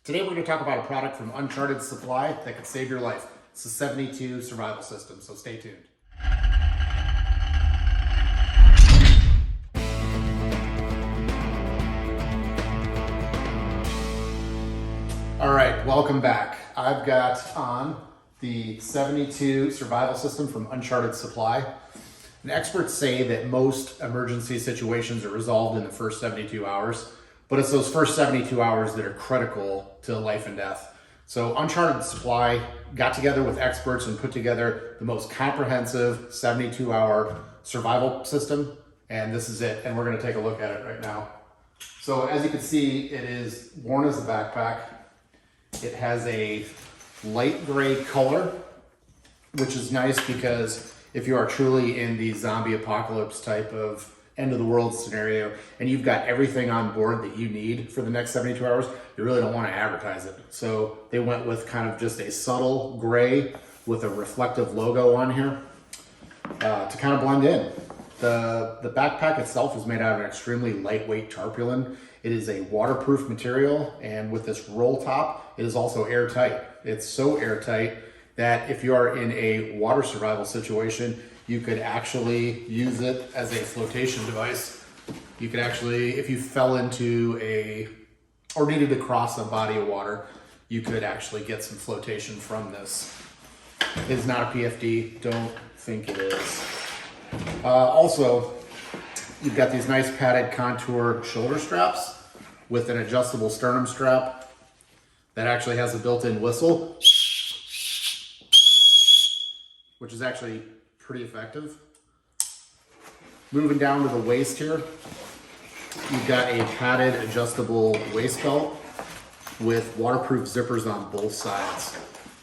Today we're going to talk about a product from Uncharted Supply that could save your life. It's the 72 survival system, so stay tuned. All right, welcome back. I've got on the 72 survival system from Uncharted Supply. And experts say that most emergency situations are resolved in the first 72 hours, but it's those first 72 hours that are critical to life and death. So Uncharted Supply got together with experts and put together the most comprehensive 72-hour survival system, and this is it, and we're gonna take a look at it right now. So as you can see, it is worn as a backpack. It has a light gray color, which is nice because if you are truly in the zombie apocalypse type of end of the world scenario and you've got everything on board that you need for the next 72 hours, you really don't want to advertise it. So they went with kind of just a subtle gray with a reflective logo on here to kind of blend in. The backpack itself is made out of an extremely lightweight tarpaulin. It is a waterproof material, and with this roll top, it is also airtight. It's so airtight that if you are in a water survival situation, you could actually use it as a flotation device. You could actually, if you fell into or needed to cross a body of water, you could actually get some flotation from this. It is not a PFD, don't think it is. Also, you've got these nice padded contour shoulder straps with an adjustable sternum strap that actually has a built-in whistle, which is actually pretty effective. Moving down to the waist here, you've got a padded adjustable waist belt with waterproof zippers on both sides.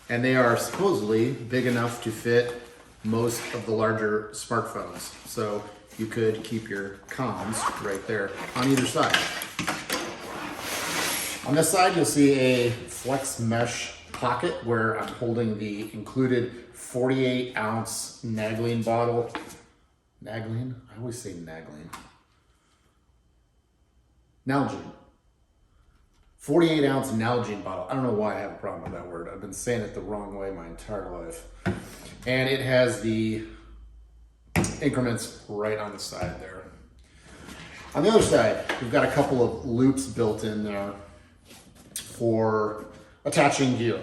And they are supposedly big enough to fit most of the larger smartphones. So you could keep your comms right there on either side. On this side, you'll see a flex mesh pocket where I'm holding the included 48-ounce Nagline bottle. Nagline? I always say Nagline. Nalgene. 48-ounce Nalgene bottle. I don't know why I have a problem with that word. I've been saying it the wrong way my entire life. And it has the increments right on the side there. On the other side, we've got a couple of loops built in there for attaching gear.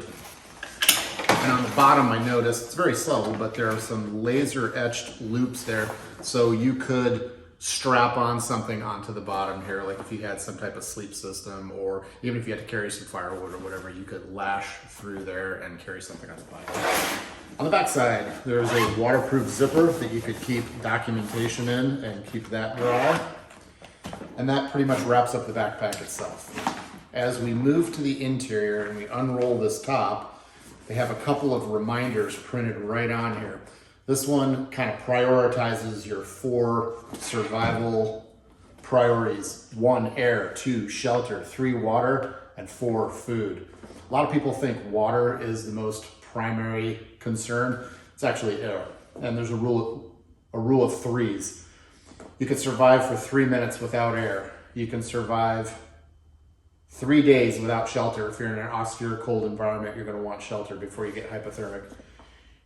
And on the bottom, I noticed, it's very subtle, but there are some laser etched loops there. So you could strap on something onto the bottom here, like if you had some type of sleep system, or even if you had to carry some firewood or whatever, you could lash through there and carry something on the bottom. On the back side, there's a waterproof zipper that you could keep documentation in and keep that dry. And that pretty much wraps up the backpack itself. As we move to the interior and we unroll this top, they have a couple of reminders printed right on here. This one kind of prioritizes your 4 survival priorities. 1, air. 2, shelter. 3, water. And 4, food. A lot of people think water is the most primary concern. It's actually air. And there's a rule of threes. You can survive for 3 minutes without air. You can survive 3 days without shelter. If you're in an austere, cold environment, you're going to want shelter before you get hypothermic.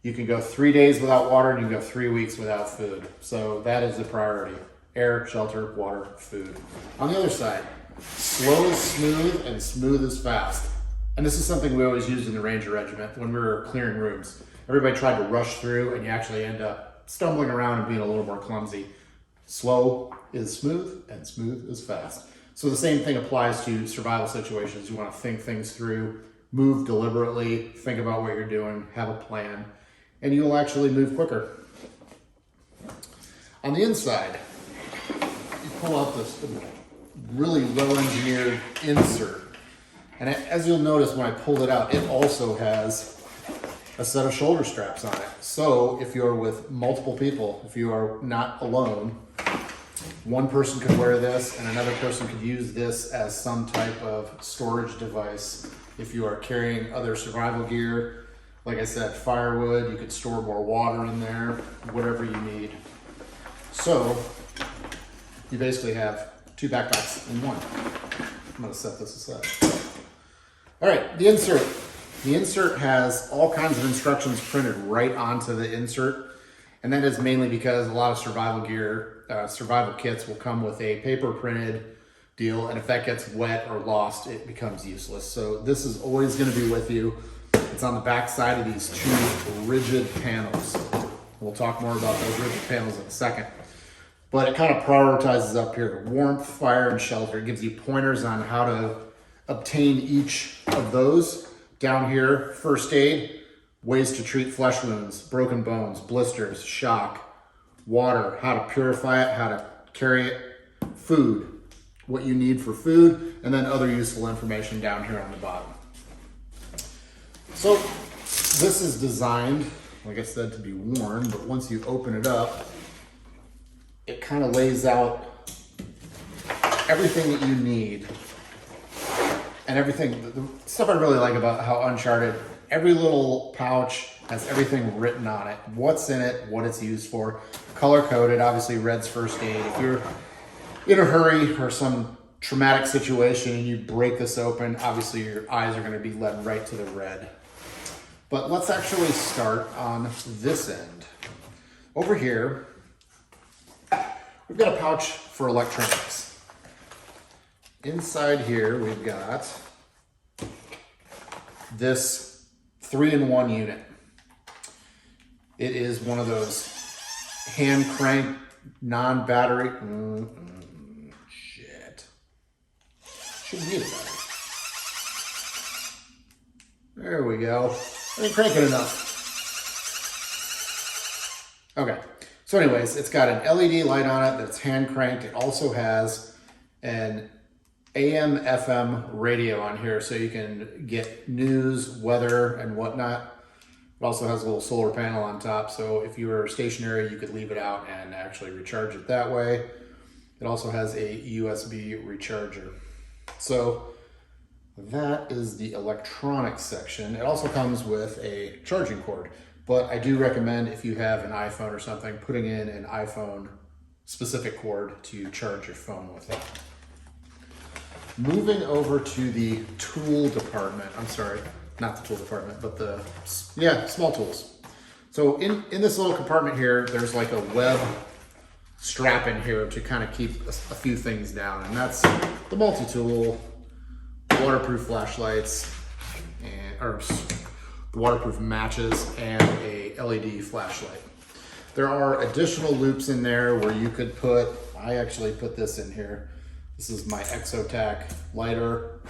You can go 3 days without water, and you can go 3 weeks without food. So that is the priority. Air, shelter, water, food. On the other side, slow is smooth and smooth is fast. And this is something we always used in the Ranger Regiment when we were clearing rooms. Everybody tried to rush through, and you actually end up stumbling around and being a little more clumsy. Slow is smooth, and smooth is fast. So the same thing applies to survival situations. You want to think things through, move deliberately, think about what you're doing, have a plan, and you'll actually move quicker. On the inside, you pull out this really well-engineered insert. And as you'll notice when I pulled it out, it also has a set of shoulder straps on it. So if you're with multiple people, if you are not alone, one person could wear this and another person could use this as some type of storage device. If you are carrying other survival gear, like I said, firewood, you could store more water in there, whatever you need. So you basically have 2 backpacks in one. I'm gonna set this aside. All right, the insert. The insert has all kinds of instructions printed right onto the insert. And that is mainly because a lot of survival gear, survival kits will come with a paper printed deal. And if that gets wet or lost, it becomes useless. So this is always gonna be with you. It's on the back side of these two rigid panels. We'll talk more about those rigid panels in a second. But it kind of prioritizes up here, warmth, fire, and shelter. It gives you pointers on how to obtain each of those. Down here, first aid, ways to treat flesh wounds, broken bones, blisters, shock, water, how to purify it, how to carry it, food, what you need for food, and then other useful information down here on the bottom. So this is designed, like I said, to be worn, but once you open it up, it kind of lays out everything that you need. And everything, the stuff I really like about how Uncharted, every little pouch has everything written on it. What's in it, what it's used for. Color coded, obviously red's first aid. If you're in a hurry or some traumatic situation and you break this open, obviously your eyes are going to be led right to the red. But let's actually start on this end. Over here, we've got a pouch for electronics. Inside here, we've got this 3-in-1 unit. It is one of those hand crank, non-battery. Shit. Shouldn't need a battery. There we go. I didn't crank it enough. Okay. So anyways, it's got an LED light on it that's hand cranked. It also has an AM, FM radio on here so you can get news, weather, and whatnot. It also has a little solar panel on top, so if you were stationary, you could leave it out and actually recharge it that way. It also has a USB recharger. So that is the electronics section. It also comes with a charging cord, but I do recommend if you have an iPhone or something, putting in an iPhone specific cord to charge your phone with that. Moving over to the tool department. I'm sorry, not the tool department, but the, small tools. So in this little compartment here, there's like a web strap in here to kind of keep a few things down. And that's the multi-tool, waterproof flashlights, or the waterproof matches, and a LED flashlight. There are additional loops in there where you could put, I actually put this in here. This is my Exotac lighter.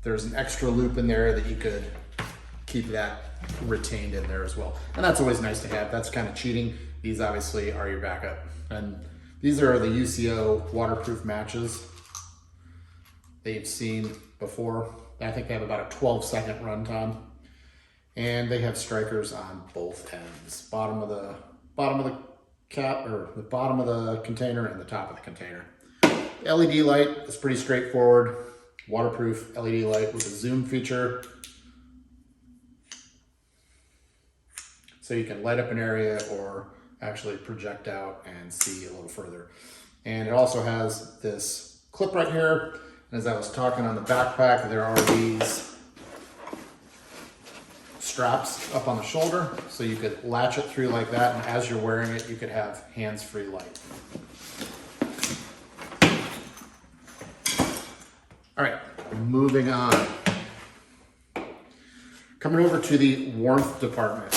There's an extra loop in there that you could keep that retained in there as well. And that's always nice to have. That's kind of cheating. These obviously are your backup. And these are the Uco Waterproof Matches that you've seen before. I think they have about a 12-second runtime. And they have strikers on both ends. Bottom of the cap, or the bottom of the container and the top of the container. LED light is pretty straightforward. Waterproof LED light with a zoom feature. So you can light up an area or actually project out and see a little further. And it also has this clip right here. And as I was talking on the backpack, there are these straps up on the shoulder. So you could latch it through like that. And as you're wearing it, you could have hands-free light. All right, moving on. Coming over to the warmth department.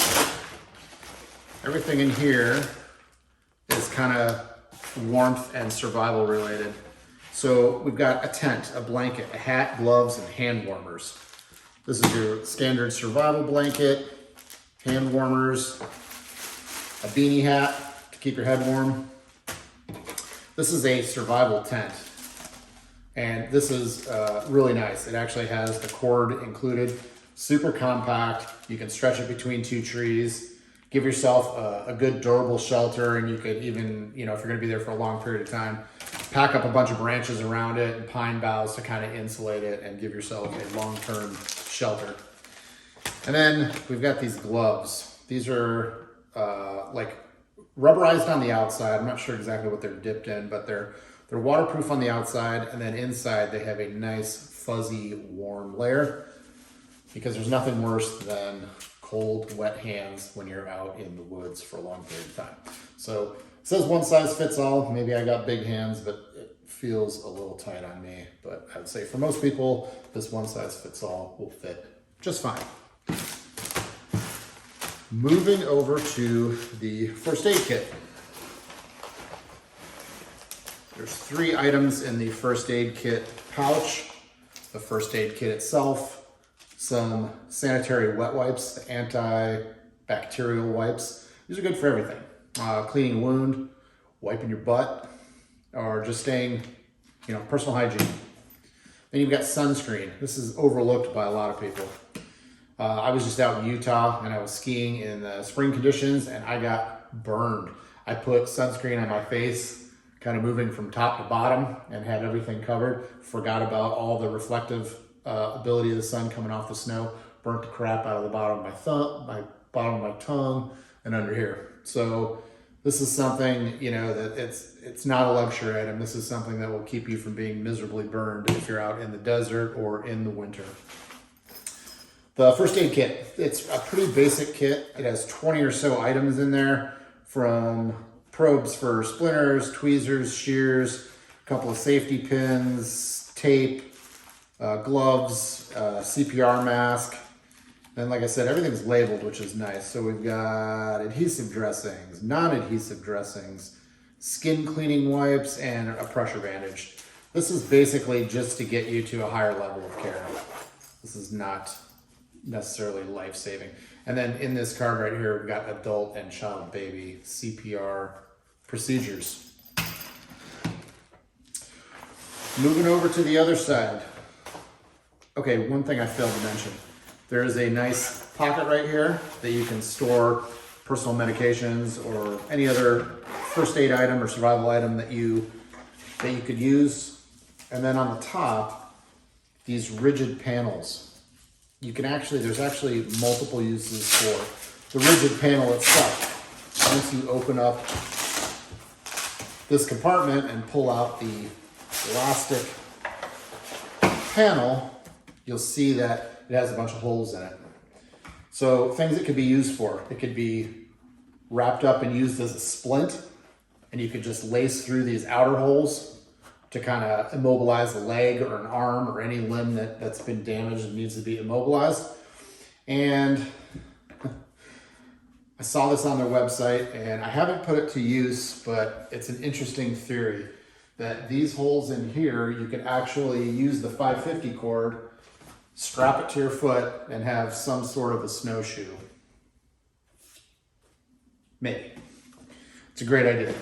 Everything in here is kind of warmth and survival related. So we've got a tent, a blanket, a hat, gloves, and hand warmers. This is your standard survival blanket, hand warmers, a beanie hat to keep your head warm. This is a survival tent. And this is really nice. It actually has the cord included, super compact. You can stretch it between two trees, give yourself a good durable shelter, and you could even, if you're gonna be there for a long period of time, pack up a bunch of branches around it and pine boughs to kind of insulate it and give yourself a long-term shelter. And then we've got these gloves. These are like rubberized on the outside. I'm not sure exactly what they're dipped in, but they're waterproof on the outside, and then inside they have a nice fuzzy, warm layer, because there's nothing worse than cold, wet hands when you're out in the woods for a long period of time. So it says one size fits all. Maybe I got big hands, but it feels a little tight on me. But I would say for most people, this one size fits all will fit just fine. Moving over to the first aid kit. There's 3 items in the first aid kit pouch. The first aid kit itself, some sanitary wet wipes, the antibacterial wipes. These are good for everything. Cleaning a wound, wiping your butt, or just staying, personal hygiene. Then you've got sunscreen. This is overlooked by a lot of people. I was just out in Utah and I was skiing in the spring conditions and I got burned. I put sunscreen on my face, kind of moving from top to bottom, and had everything covered. Forgot about all the reflective ability of the sun coming off the snow. Burnt the crap out of the bottom of my thumb, bottom of my tongue, and under here. So this is something, that it's not a luxury item. This is something that will keep you from being miserably burned if you're out in the desert or in the winter. The first aid kit, it's a pretty basic kit. It has 20 or so items in there, from probes for splinters, tweezers, shears, a couple of safety pins, tape, gloves, CPR mask. And like I said, everything's labeled, which is nice. So we've got adhesive dressings, non-adhesive dressings, skin cleaning wipes, and a pressure bandage. This is basically just to get you to a higher level of care. This is not necessarily life-saving. And then in this card right here, we've got adult and child baby CPR procedures. Moving over to the other side. Okay, one thing I failed to mention. There is a nice pocket right here that you can store personal medications or any other first aid item or survival item that you could use. And then on the top, these rigid panels. There's actually multiple uses for the rigid panel itself. Once you open up this compartment and pull out the elastic panel, you'll see that it has a bunch of holes in it. So things it could be used for, it could be wrapped up and used as a splint, and you could just lace through these outer holes to kind of immobilize a leg or an arm or any limb that's been damaged and needs to be immobilized. And I saw this on their website and I haven't put it to use, but it's an interesting theory that these holes in here, you can actually use the 550 cord, strap it to your foot, and have some sort of a snowshoe. Maybe. It's a great idea.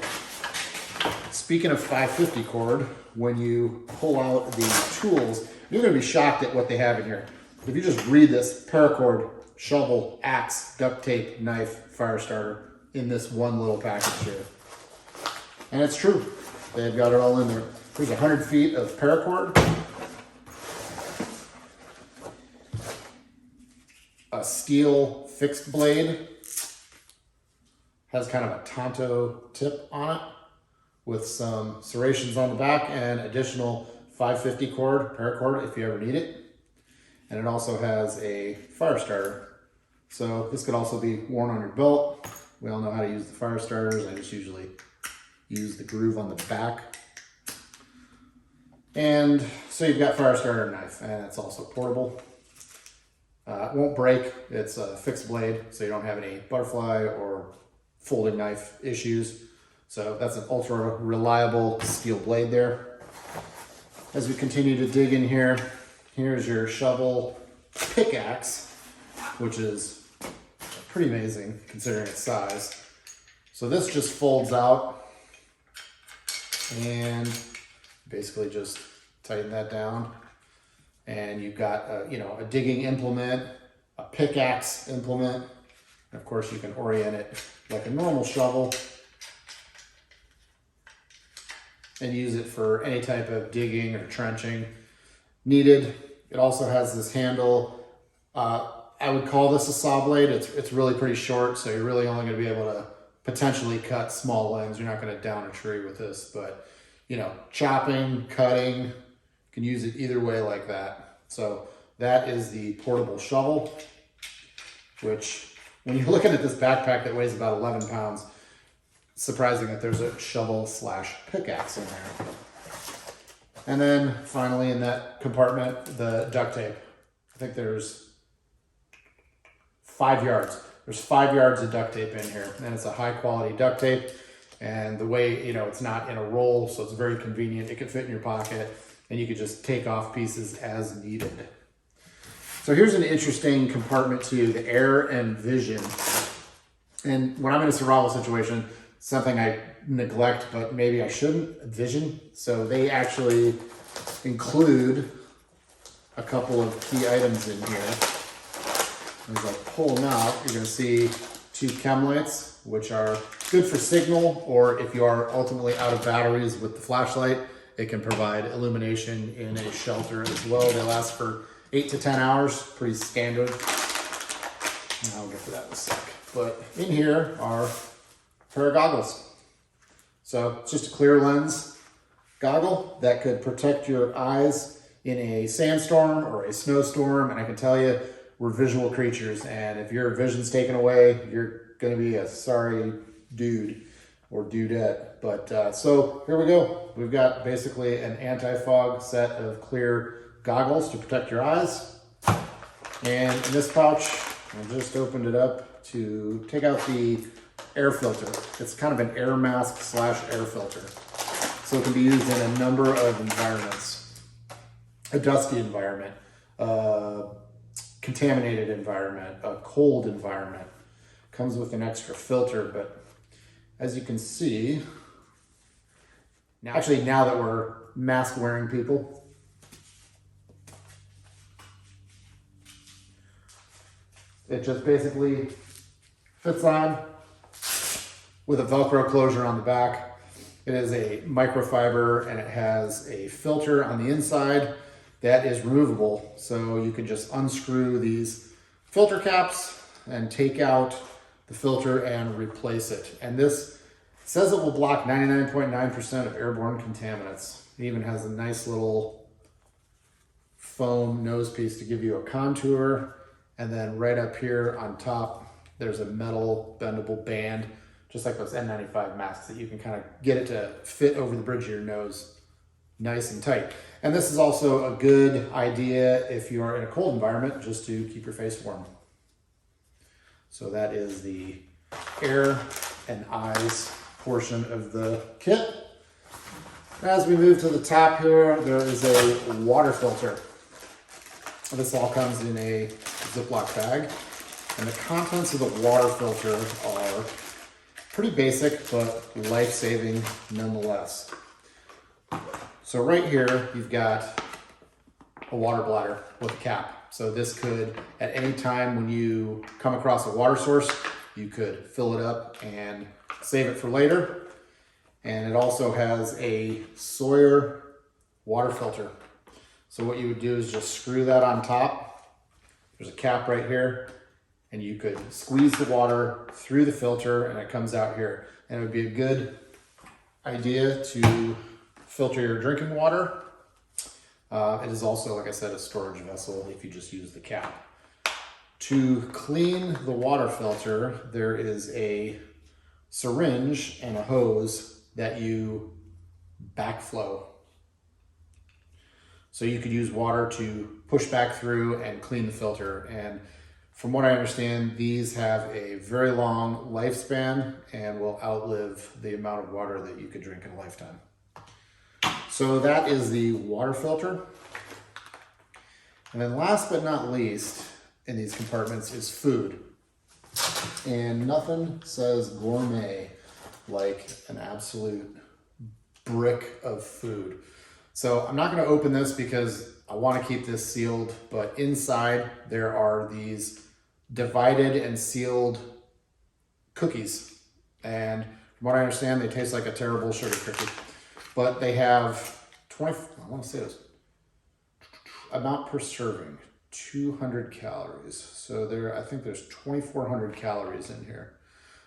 Speaking of 550 cord, when you pull out the tools, you're going to be shocked at what they have in here. If you just read this: paracord, shovel, axe, duct tape, knife, fire starter, in this one little package here. And it's true. They've got it all in there. There's 100 feet of paracord, a steel fixed blade, has kind of a Tonto tip on it with some serrations on the back and additional 550 cord, paracord, if you ever need it. And it also has a fire starter. So this could also be worn on your belt. We all know how to use the fire starters. I just usually use the groove on the back. And so you've got fire starter and knife, and it's also portable. It won't break. It's a fixed blade, so you don't have any butterfly or folding knife issues. So that's an ultra reliable steel blade there. As we continue to dig in here, here's your shovel pickaxe, which is pretty amazing considering its size. So this just folds out and basically just tighten that down. And you've got a digging implement, a pickaxe implement, and of course you can orient it like a normal shovel and use it for any type of digging or trenching needed. It also has this handle. I would call this a saw blade. It's really pretty short, so you're really only going to be able to potentially cut small limbs. You're not going to down a tree with this, but chopping, cutting, can use it either way like that. So that is the portable shovel, which when you're looking at this backpack that weighs about 11 pounds, it's surprising that there's a shovel slash pickaxe in there. And then finally in that compartment, the duct tape. I think there's 5 yards. There's 5 yards of duct tape in here, and it's a high quality duct tape. And the way, you know, it's not in a roll, so it's very convenient. It can fit in your pocket, and you could just take off pieces as needed. So here's an interesting compartment too, the air and vision. And when I'm in a survival situation, something I neglect, but maybe I shouldn't, vision. So they actually include a couple of key items in here. As I pull them out, you're gonna see 2 chem lights, which are good for signal, or if you are ultimately out of batteries with the flashlight, it can provide illumination in a shelter as well. They last for 8 to 10 hours, pretty standard. And I'll get to that in a sec. But in here are a pair of goggles. So it's just a clear lens goggle that could protect your eyes in a sandstorm or a snowstorm. And I can tell you, we're visual creatures. And if your vision's taken away, you're gonna be a sorry dude or dudette. But so here we go. We've got basically an anti-fog set of clear goggles to protect your eyes. And in this pouch, I just opened it up to take out the air filter. It's kind of an air mask slash air filter. So it can be used in a number of environments. A dusty environment, a contaminated environment, a cold environment. Comes with an extra filter, but as you can see, now that we're mask wearing people, it just basically fits on with a Velcro closure on the back. It is a microfiber and it has a filter on the inside that is removable. So you can just unscrew these filter caps and take out the filter and replace it. And this says it will block 99.9% of airborne contaminants. It even has a nice little foam nose piece to give you a contour. And then right up here on top, there's a metal bendable band, just like those N95 masks, that you can kind of get it to fit over the bridge of your nose nice and tight. And this is also a good idea if you are in a cold environment, just to keep your face warm. So that is the air and eyes portion of the kit. As we move to the top here, there is a water filter. This all comes in a Ziploc bag. And the contents of the water filter are pretty basic, but life-saving nonetheless. So right here, you've got a water bladder with a cap. So this could, at any time when you come across a water source, you could fill it up and save it for later. And it also has a Sawyer water filter. So what you would do is just screw that on top. There's a cap right here, and you could squeeze the water through the filter and it comes out here. And it would be a good idea to filter your drinking water. It is also, like I said, a storage vessel if you just use the cap. To clean the water filter, there is a syringe and a hose that you backflow. So you could use water to push back through and clean the filter. And from what I understand, these have a very long lifespan and will outlive the amount of water that you could drink in a lifetime. So that is the water filter. And then last but not least in these compartments is food. And nothing says gourmet like an absolute brick of food. So I'm not going to open this because I want to keep this sealed, but inside there are these divided and sealed cookies. And from what I understand, they taste like a terrible sugar cookie. But they have 20, I want to say this, amount per serving, 200 calories. So there, I think there's 2,400 calories in here.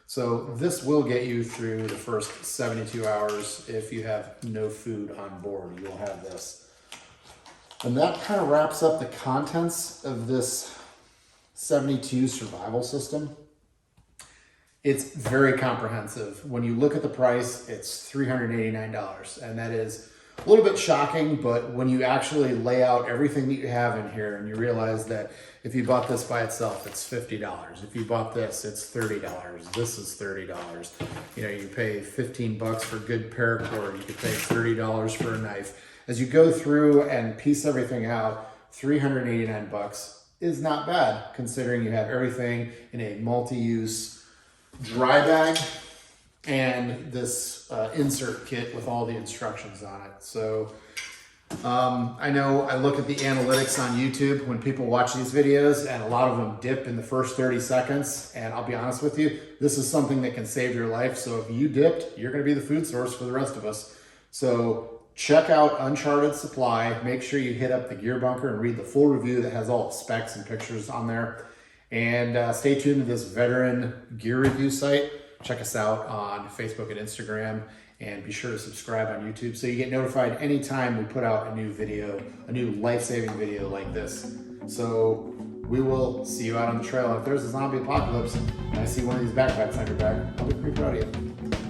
So this will get you through the first 72 hours. If you have no food on board, you'll have this. And that kind of wraps up the contents of this 72 survival system. It's very comprehensive. When you look at the price, it's $389, and that is a little bit shocking, but when you actually lay out everything that you have in here and you realize that if you bought this by itself, it's $50. If you bought this, it's $30. This is $30. You know, you pay 15 bucks for good paracord. You could pay $30 for a knife. As you go through and piece everything out, 389 bucks is not bad considering you have everything in a multi-use dry bag and this insert kit with all the instructions on it. So I know I look at the analytics on YouTube when people watch these videos, and a lot of them dip in the first 30 seconds. And I'll be honest with you, this is something that can save your life. So if you dipped, you're going to be the food source for the rest of us. So check out Uncharted Supply. Make sure you hit up the Gear Bunker and read the full review that has all the specs and pictures on there. And stay tuned to this veteran gear review site. Check us out on Facebook and Instagram, and be sure to subscribe on YouTube so you get notified anytime we put out a new video, a new life-saving video like this. So we will see you out on the trail. If there's a zombie apocalypse and I see one of these backpacks on your back, I'll be pretty proud of you.